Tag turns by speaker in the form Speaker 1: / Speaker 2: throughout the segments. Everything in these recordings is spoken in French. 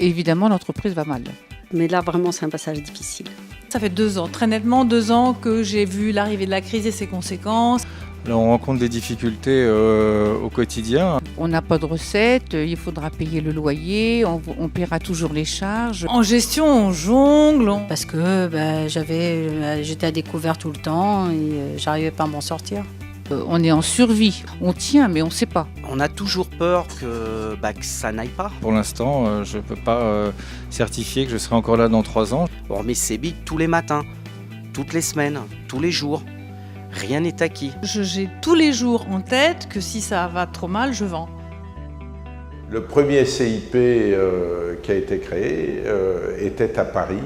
Speaker 1: évidemment, l'entreprise va mal.
Speaker 2: Mais là, vraiment, c'est un passage difficile.
Speaker 3: Ça fait 2 ans, très nettement 2 ans que j'ai vu l'arrivée de la crise et ses conséquences.
Speaker 4: Là, on rencontre des difficultés au quotidien.
Speaker 1: On n'a pas de recettes, il faudra payer le loyer, on paiera toujours les charges.
Speaker 3: En gestion, on jongle.
Speaker 2: Parce que j'étais à découvert tout le temps et j'arrivais pas à m'en sortir.
Speaker 1: On est en survie, on tient mais on ne sait pas.
Speaker 5: On a toujours peur que ça n'aille pas.
Speaker 4: Pour l'instant, je ne peux pas certifier que je serai encore là dans 3 ans.
Speaker 5: On remet ses billes tous les matins, toutes les semaines, tous les jours. Rien n'est acquis.
Speaker 3: J'ai tous les jours en tête que si ça va trop mal, je vends.
Speaker 6: Le premier CIP qui a été créé était à Paris,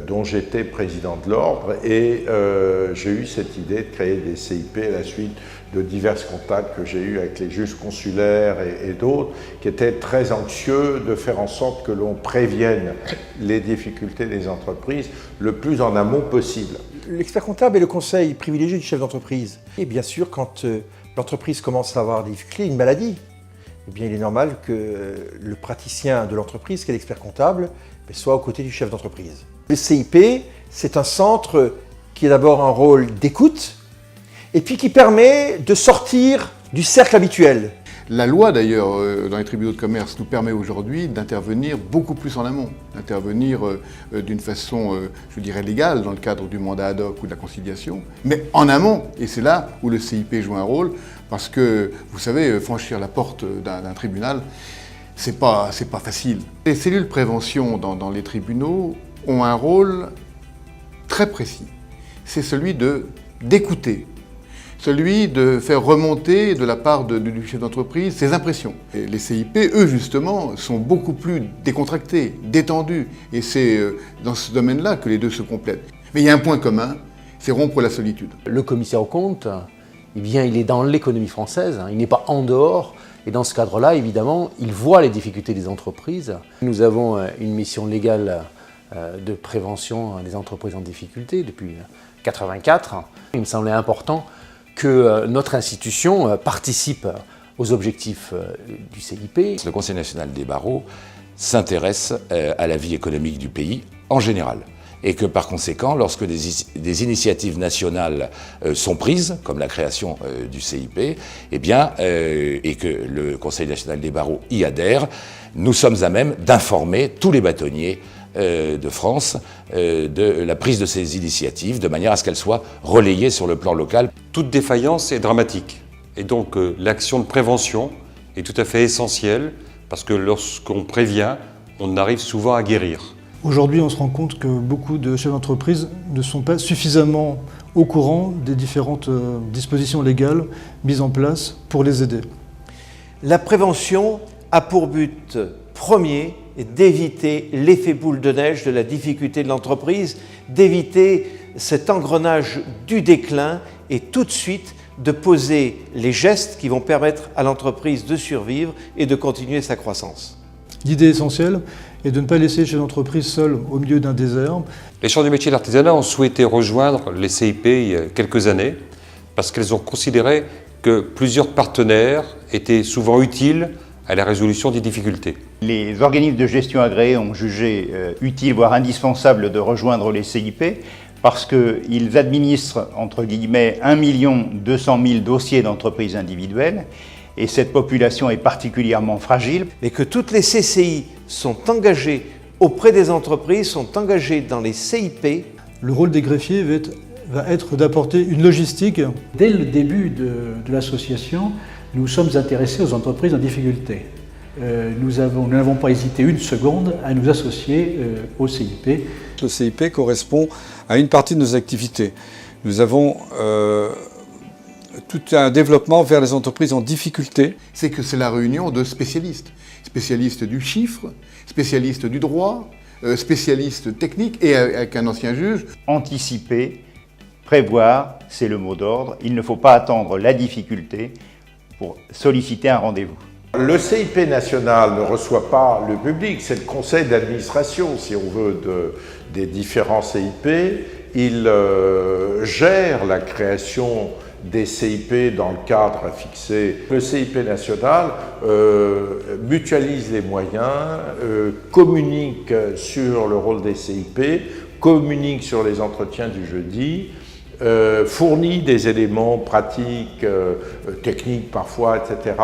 Speaker 6: dont j'étais président de l'ordre, et j'ai eu cette idée de créer des CIP à la suite de divers contacts que j'ai eus avec les juges consulaires et d'autres, qui étaient très anxieux de faire en sorte que l'on prévienne les difficultés des entreprises le plus en amont possible.
Speaker 7: L'expert comptable est le conseil privilégié du chef d'entreprise. Et bien sûr, quand l'entreprise commence à avoir des difficultés, une maladie, eh bien, il est normal que le praticien de l'entreprise, qui est l'expert comptable, soit aux côtés du chef d'entreprise. Le CIP, c'est un centre qui a d'abord un rôle d'écoute et puis qui permet de sortir du cercle habituel.
Speaker 8: La loi d'ailleurs dans les tribunaux de commerce nous permet aujourd'hui d'intervenir beaucoup plus en amont, d'intervenir d'une façon, je dirais, légale dans le cadre du mandat ad hoc ou de la conciliation, mais en amont, et c'est là où le CIP joue un rôle, parce que, vous savez, franchir la porte d'un tribunal, c'est pas facile. Les cellules prévention dans les tribunaux ont un rôle très précis, c'est celui d'écouter, celui de faire remonter de la part du chef d'entreprise ses impressions. Et les CIP, eux justement, sont beaucoup plus décontractés, détendus, et c'est dans ce domaine-là que les deux se complètent. Mais il y a un point commun, c'est rompre la solitude.
Speaker 9: Le commissaire aux comptes, eh bien, il est dans l'économie française, il n'est pas en dehors, et dans ce cadre-là, évidemment, il voit les difficultés des entreprises. Nous avons une mission légale de prévention des entreprises en difficulté depuis 1984. Il me semblait important que notre institution participe aux objectifs du CIP.
Speaker 10: Le Conseil national des barreaux s'intéresse à la vie économique du pays en général. Et que par conséquent, lorsque des initiatives nationales sont prises, comme la création du CIP, eh bien, et que le Conseil national des barreaux y adhère, nous sommes à même d'informer tous les bâtonniers de France de la prise de ces initiatives, de manière à ce qu'elles soient relayées sur le plan local.
Speaker 11: Toute défaillance est dramatique. Et donc l'action de prévention est tout à fait essentielle, parce que lorsqu'on prévient, on arrive souvent à guérir.
Speaker 12: Aujourd'hui, on se rend compte que beaucoup de chefs d'entreprise ne sont pas suffisamment au courant des différentes dispositions légales mises en place pour les aider.
Speaker 7: La prévention a pour but premier d'éviter l'effet boule de neige de la difficulté de l'entreprise, d'éviter cet engrenage du déclin et tout de suite de poser les gestes qui vont permettre à l'entreprise de survivre et de continuer sa croissance.
Speaker 12: L'idée essentielle est de ne pas laisser les chefs d'entreprise seuls au milieu d'un désert.
Speaker 11: Les chambres du métier de l'artisanat ont souhaité rejoindre les CIP il y a quelques années parce qu'elles ont considéré que plusieurs partenaires étaient souvent utiles à la résolution des difficultés.
Speaker 13: Les organismes de gestion agréés ont jugé utile, voire indispensable, de rejoindre les CIP parce qu'ils administrent, entre guillemets, 1 200 000 dossiers d'entreprises individuelles. Et cette population est particulièrement fragile.
Speaker 7: Et que toutes les CCI sont engagées auprès des entreprises, sont engagées dans les CIP.
Speaker 12: Le rôle des greffiers va être d'apporter une logistique.
Speaker 14: Dès le début de l'association, nous sommes intéressés aux entreprises en difficulté. Nous n'avons pas hésité une seconde à nous associer au CIP.
Speaker 4: Le CIP correspond à une partie de nos activités. Nous avons tout un développement vers les entreprises en difficulté.
Speaker 8: C'est que c'est la réunion de spécialistes. Spécialistes du chiffre, spécialistes du droit, spécialistes techniques et avec un ancien juge.
Speaker 13: Anticiper, prévoir, c'est le mot d'ordre. Il ne faut pas attendre la difficulté pour solliciter un rendez-vous.
Speaker 6: Le CIP national ne reçoit pas le public, c'est le conseil d'administration, si on veut, des différents CIP. Il gère la création des CIP dans le cadre fixé. Le CIP national mutualise les moyens, communique sur le rôle des CIP, communique sur les entretiens du jeudi, fournit des éléments pratiques, techniques parfois, etc.,